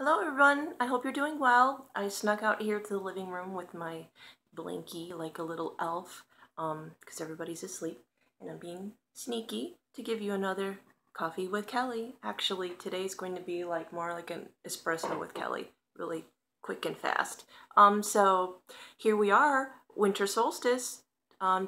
Hello everyone, I hope you're doing well. I snuck out here to the living room with my blankie like a little elf because everybody's asleep, and I'm being sneaky to give you another coffee with Kelly. Actually, today's going to be like more like an espresso with Kelly, really quick and fast. So here we are, winter solstice.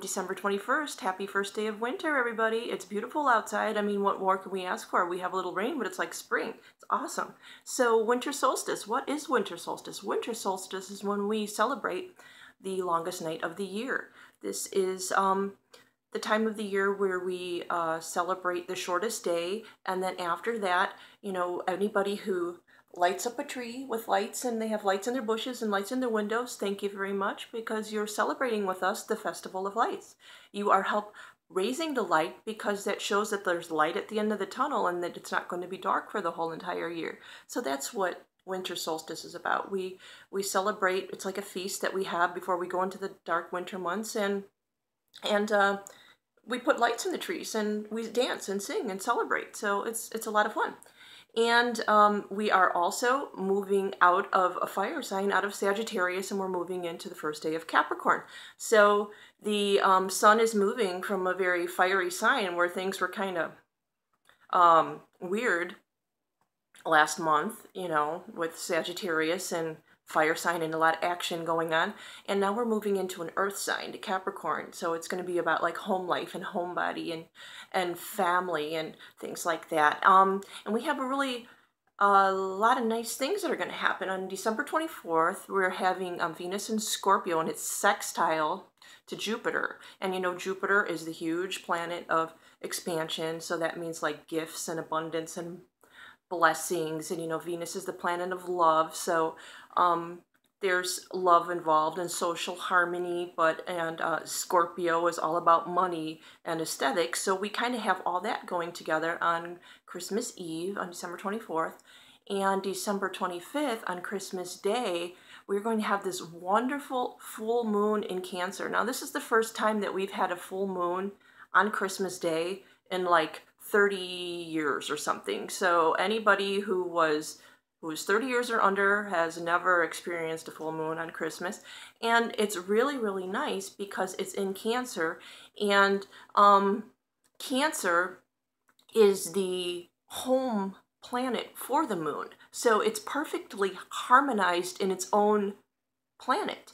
December 21st. Happy first day of winter, everybody. It's beautiful outside. I mean, what more can we ask for? We have a little rain, but it's like spring. It's awesome. So winter solstice. What is winter solstice? Winter solstice is when we celebrate the longest night of the year. This is the time of the year where we celebrate the shortest day, and then after that, anybody who lights up a tree with lights, and they have lights in their bushes and lights in their windows, thank you very much, because you're celebrating with us the Festival of Lights. You are raising the light because that shows that there's light at the end of the tunnel and that it's not going to be dark for the whole entire year. So that's what winter solstice is about. We celebrate. It's like a feast that we have before we go into the dark winter months, and we put lights in the trees and we dance and sing and celebrate. So it's a lot of fun. And we are also moving out of a fire sign, out of Sagittarius, and we're moving into the first day of Capricorn. So the sun is moving from a very fiery sign where things were kind of weird last month, with Sagittarius and fire sign and a lot of action going on. And now we're moving into an earth sign, to Capricorn. So it's going to be about like home life and homebody and family and things like that. And we have a lot of nice things that are going to happen. On December 24th, we're having Venus in Scorpio, and it's sextile to Jupiter. And Jupiter is the huge planet of expansion. So that means like gifts and abundance and blessings, and Venus is the planet of love, so there's love involved and social harmony, and Scorpio is all about money and aesthetics, so we kind of have all that going together on Christmas Eve on December 24th, and December 25th on Christmas Day we're going to have this wonderful full moon in Cancer. Now this is the first time that we've had a full moon on Christmas Day in like 30 years or something. So anybody who was 30 years or under has never experienced a full moon on Christmas. And it's really, really nice because it's in Cancer, and Cancer is the home planet for the moon. So it's perfectly harmonized in its own planet.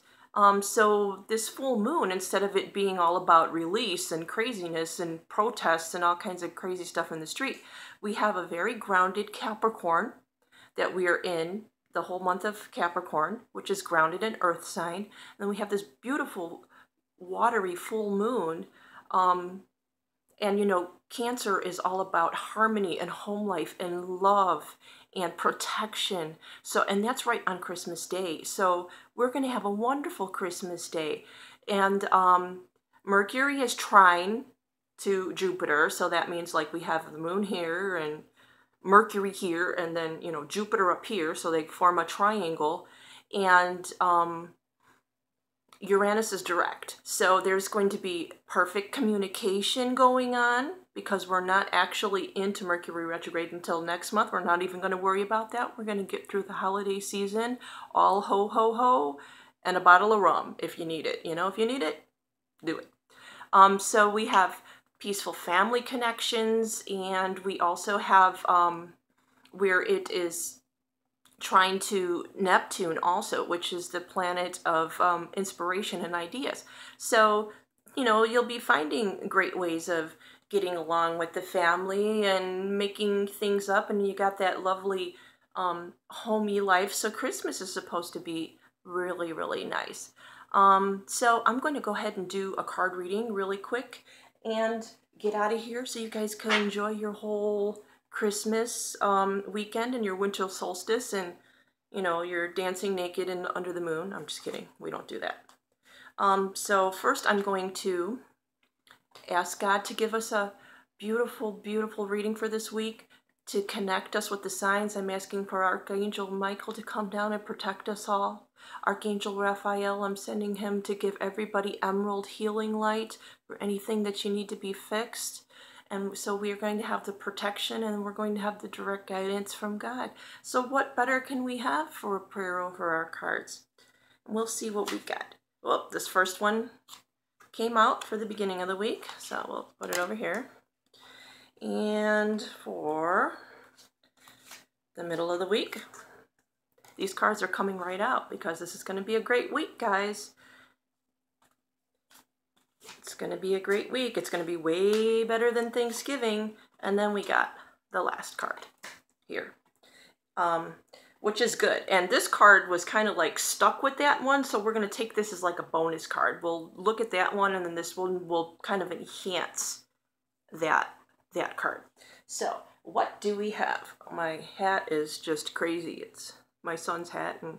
So this full moon, instead of it being all about release and craziness and protests and all kinds of crazy stuff in the street, we have a very grounded Capricorn that we are in the whole month of Capricorn, which is grounded in earth sign. And then we have this beautiful watery full moon. And Cancer is all about harmony and home life and love and protection. So, and that's right on Christmas Day. So we're going to have a wonderful Christmas Day. And Mercury is trine to Jupiter. So that means like we have the moon here and Mercury here, and then, Jupiter up here. So they form a triangle. And Uranus is direct. So there's going to be perfect communication going on because we're not actually into Mercury retrograde until next month. We're not even going to worry about that. We're going to get through the holiday season, all ho, ho, ho, and a bottle of rum if you need it. If you need it, do it. So we have peaceful family connections, and we also have where it is trying to Neptune also, which is the planet of inspiration and ideas. So, you'll be finding great ways of getting along with the family and making things up, and you got that lovely homey life. So Christmas is supposed to be really, really nice. So I'm going to go ahead and do a card reading really quick and get out of here so you guys can enjoy your whole Christmas weekend and your winter solstice, and you're dancing naked and under the moon. I'm just kidding, we don't do that. So first I'm going to ask God to give us a beautiful, beautiful reading for this week, to connect us with the signs. I'm asking for Archangel Michael to come down and protect us all. Archangel Raphael, I'm sending him to give everybody emerald healing light for anything that you need to be fixed. And so we are going to have the protection, and we're going to have the direct guidance from God. So what better can we have for a prayer over our cards? And we'll see what we got. Well, this first one came out for the beginning of the week, so we'll put it over here. And for the middle of the week, these cards are coming right out because this is going to be a great week, guys. It's going to be a great week. It's going to be way better than Thanksgiving. And then we got the last card here, which is good. And this card was kind of like stuck with that one, so we're going to take this as like a bonus card. We'll look at that one, and then this one will kind of enhance that card. So what do we have? My hat is just crazy. It's my son's hat and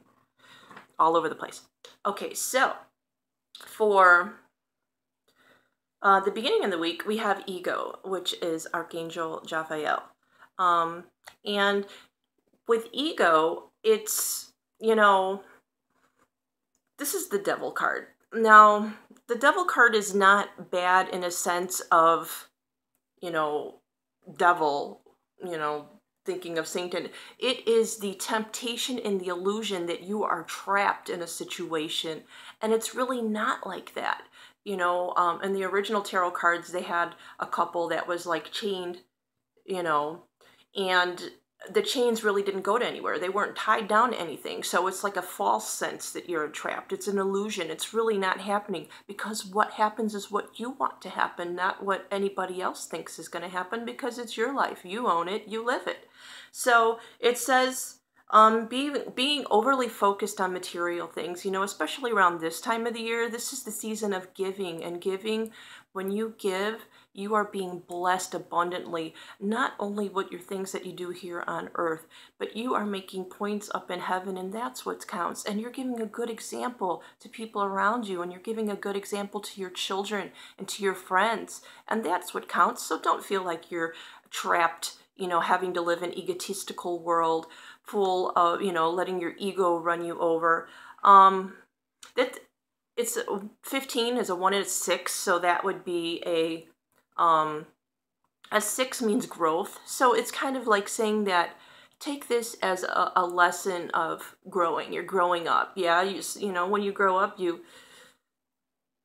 all over the place. Okay, so for the beginning of the week, we have Ego, which is Archangel Raphael. And with Ego, it's, you know, this is the Devil card. Now, the Devil card is not bad in a sense of, you know, devil, you know, thinking of Satan. It is the temptation and the illusion that you are trapped in a situation, and it's really not like that. You know, in the original tarot cards, they had a couple that was like chained, you know, and the chains really didn't go to anywhere. They weren't tied down to anything. So it's like a false sense that you're trapped. It's an illusion. It's really not happening, because what happens is what you want to happen, not what anybody else thinks is going to happen, because it's your life. You own it. You live it. So it says being overly focused on material things, you know, especially around this time of the year. This is the season of giving, and giving, when you give, you are being blessed abundantly, not only with your things that you do here on earth, but you are making points up in heaven, and that's what counts. And you're giving a good example to people around you, and you're giving a good example to your children and to your friends, and that's what counts. So don't feel like you're trapped, you know, having to live an egotistical world full of, you know, letting your ego run you over. It's 15 is a 1 and a 6, so that would be a 6 means growth. So it's kind of like saying that, take this as a lesson of growing. You're growing up. Yeah, you know, when you grow up,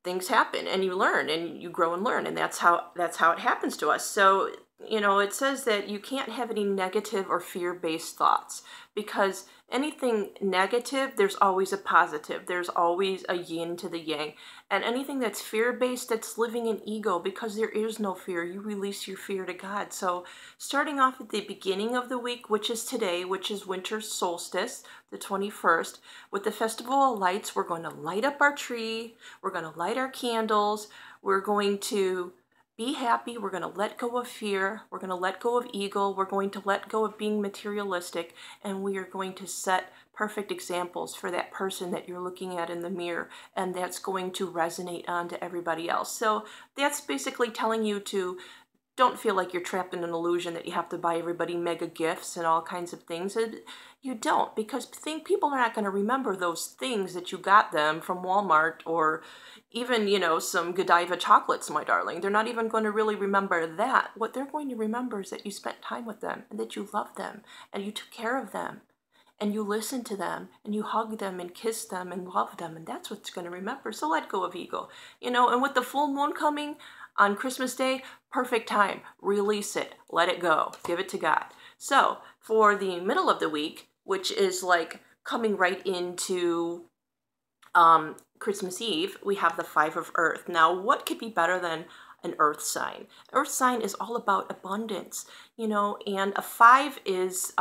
things happen, and you learn, and you grow and learn, and that's how it happens to us. So, you know, it says that you can't have any negative or fear-based thoughts, because anything negative, there's always a positive. There's always a yin to the yang. And anything that's fear-based, that's living in ego, because there is no fear. You release your fear to God. So starting off at the beginning of the week, which is today, which is winter solstice, the 21st, with the Festival of Lights, we're going to light up our tree. We're going to light our candles. We're going to be happy. We're going to let go of fear. We're going to let go of ego. We're going to let go of being materialistic, and we are going to set perfect examples for that person that you're looking at in the mirror, and that's going to resonate onto everybody else. So that's basically telling you to don't feel like you're trapped in an illusion that you have to buy everybody mega gifts and all kinds of things. You don't, because people are not going to remember those things that you got them from Walmart, or even, you know, some Godiva chocolates, my darling. They're not even going to really remember that. What they're going to remember is that you spent time with them, and that you loved them, and you took care of them, and you listened to them, and you hugged them and kissed them and loved them, and that's what's going to remember. So let go of ego, you know. And with the full moon coming on Christmas Day, perfect time. Release it. Let it go. Give it to God. So for the middle of the week, which is like coming right into Christmas Eve, we have the 5 of Earth. Now, what could be better than an Earth sign? Earth sign is all about abundance, you know, and a 5 is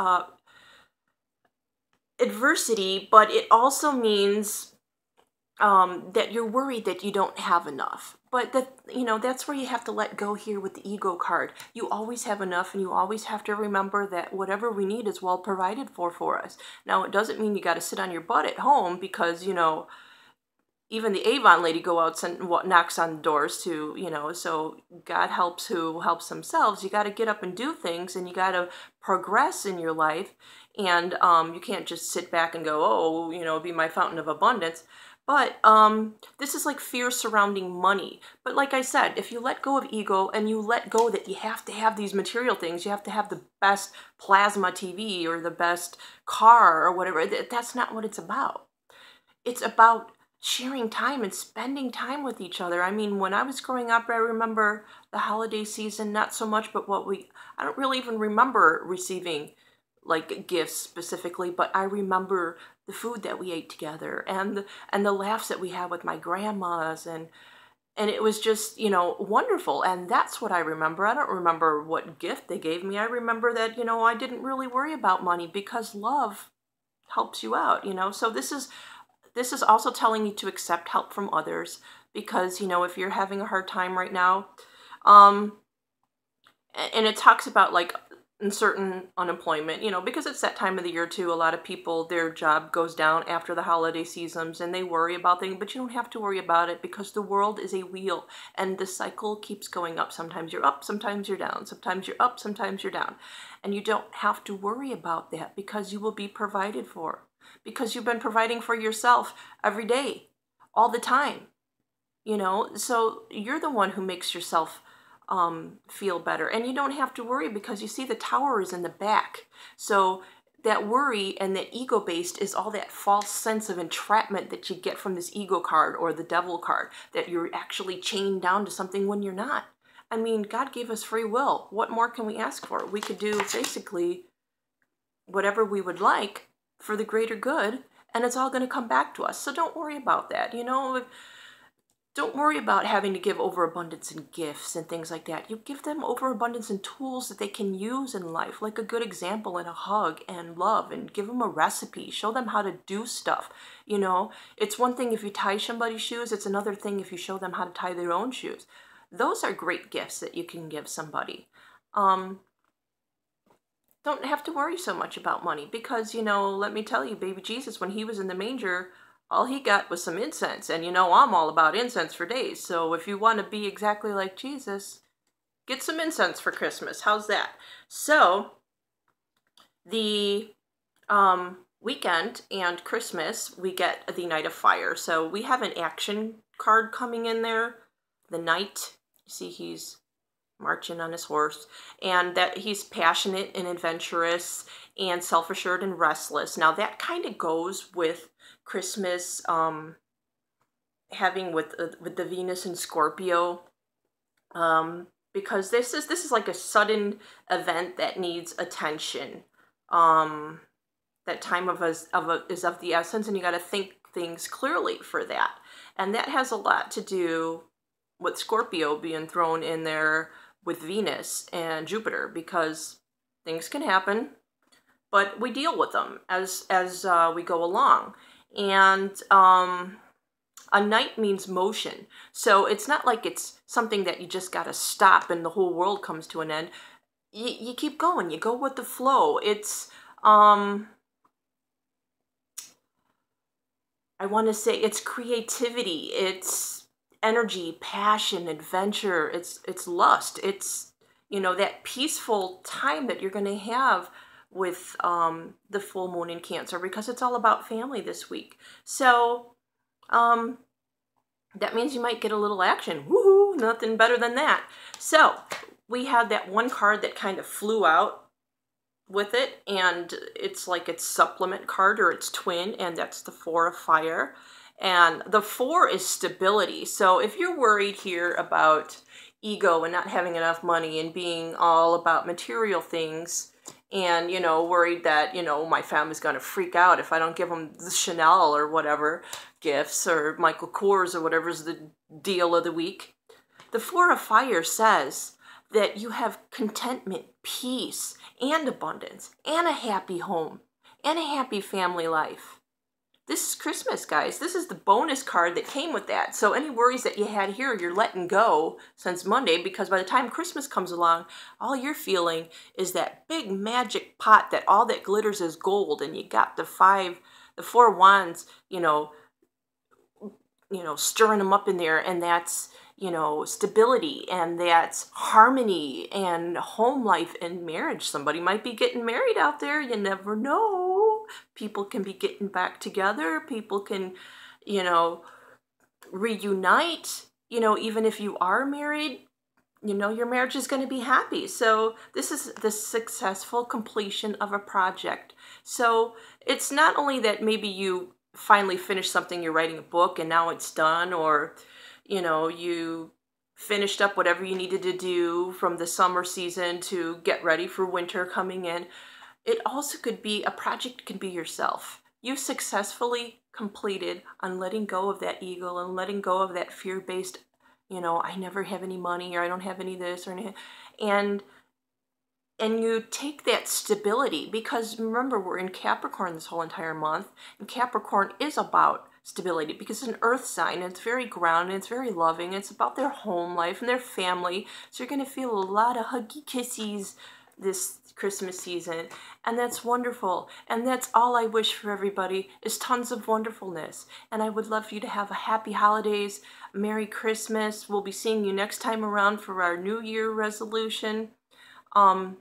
adversity, but it also means that you're worried that you don't have enough. But that, you know, that's where you have to let go here with the ego card. You always have enough, and you always have to remember that whatever we need is well provided for us. Now, it doesn't mean you got to sit on your butt at home, because, you know, even the Avon lady go out and knocks on doors too, you know, so God helps who helps themselves. You got to get up and do things, and you got to progress in your life, and you can't just sit back and go, oh, you know, be my fountain of abundance. But this is like fear surrounding money. But like I said, if you let go of ego and you let go that you have to have these material things, you have to have the best plasma TV or the best car or whatever, that's not what it's about. It's about sharing time and spending time with each other. I mean, when I was growing up, I remember the holiday season, not so much, but I don't really even remember receiving like gifts specifically, but I remember the food that we ate together and the laughs that we had with my grandmas, and it was just, you know, wonderful. And that's what I remember. I don't remember what gift they gave me. I remember that, you know, I didn't really worry about money because love helps you out, you know. So this is also telling you to accept help from others, because, you know, if you're having a hard time right now, and it talks about like certain unemployment, you know, because it's that time of the year too. A lot of people, their job goes down after the holiday seasons and they worry about things, but you don't have to worry about it, because the world is a wheel and the cycle keeps going up. Sometimes you're up, sometimes you're down, sometimes you're up, sometimes you're down. And you don't have to worry about that, because you will be provided for, because you've been providing for yourself every day, all the time, you know. So you're the one who makes yourself feel better, and you don't have to worry, because you see the tower is in the back. So that worry and that ego based is all that false sense of entrapment that you get from this ego card or the devil card, that you're actually chained down to something when you're not. I mean, God gave us free will. What more can we ask for? We could do basically whatever we would like for the greater good, and it's all going to come back to us. So don't worry about that, you know. Don't worry about having to give overabundance in gifts and things like that. You give them overabundance in tools that they can use in life, like a good example and a hug and love, and give them a recipe. Show them how to do stuff. You know, it's one thing if you tie somebody's shoes. It's another thing if you show them how to tie their own shoes. Those are great gifts that you can give somebody. Don't have to worry so much about money, because, you know, let me tell you, baby Jesus, when he was in the manger, all he got was some incense. And you know, I'm all about incense for days. So if you want to be exactly like Jesus, get some incense for Christmas. How's that? So the weekend and Christmas, we get the Night of Fire. So we have an action card coming in there. The knight, you see he's marching on his horse, and that he's passionate and adventurous and self-assured and restless. Now that kind of goes with Christmas, having with the Venus and Scorpio, because this is like a sudden event that needs attention. That time is of the essence, and you got to think things clearly for that. And that has a lot to do with Scorpio being thrown in there with Venus and Jupiter, because things can happen, but we deal with them as we go along. And a night means motion. So it's not like it's something that you just got to stop and the whole world comes to an end. You keep going. You go with the flow. It's, I want to say it's creativity. It's energy, passion, adventure. It's lust. It's, you know, that peaceful time that you're going to have with the full moon in Cancer, because it's all about family this week. So that means you might get a little action. Woohoo! Nothing better than that. So we had that one card that kind of flew out with it, and it's like its supplement card or its twin, and that's the Four of Fire. And the 4 is stability. So if you're worried here about ego and not having enough money and being all about material things, and, you know, worried that, you know, my family's going to freak out if I don't give them the Chanel or whatever gifts, or Michael Kors or whatever's the deal of the week. The Four of Fire says that you have contentment, peace, and abundance, and a happy home, and a happy family life. This is Christmas, guys. This is the bonus card that came with that. So any worries that you had here, you're letting go since Monday, because by the time Christmas comes along, all you're feeling is that big magic pot that all that glitters is gold, and you got the 4 wands, you know, stirring them up in there, and that's, you know, stability, and that's harmony and home life and marriage. Somebody might be getting married out there. You never know. People can be getting back together. People can, you know, reunite, you know, even if you are married, you know, your marriage is going to be happy. So this is the successful completion of a project. So it's not only that maybe you finally finish something, you're writing a book and now it's done, or, you know, you finished up whatever you needed to do from the summer season to get ready for winter coming in. It also could be a project, can be yourself. You successfully completed on letting go of that ego and letting go of that fear-based, you know, I never have any money, or I don't have any this or any, and you take that stability, because remember, we're in Capricorn this whole entire month, and Capricorn is about stability because it's an earth sign, and it's very grounded, it's very loving, it's about their home life and their family. So you're going to feel a lot of huggy kissies this Christmas season, and that's wonderful. And that's all I wish for everybody, is tons of wonderfulness. And I would love for you to have a happy holidays, Merry Christmas. We'll be seeing you next time around for our New Year resolution. A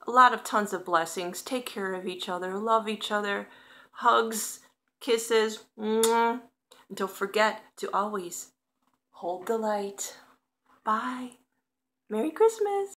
lot of tons of blessings. Take care of each other, love each other, hugs, kisses, mwah. And don't forget to always hold the light. Bye. Merry Christmas.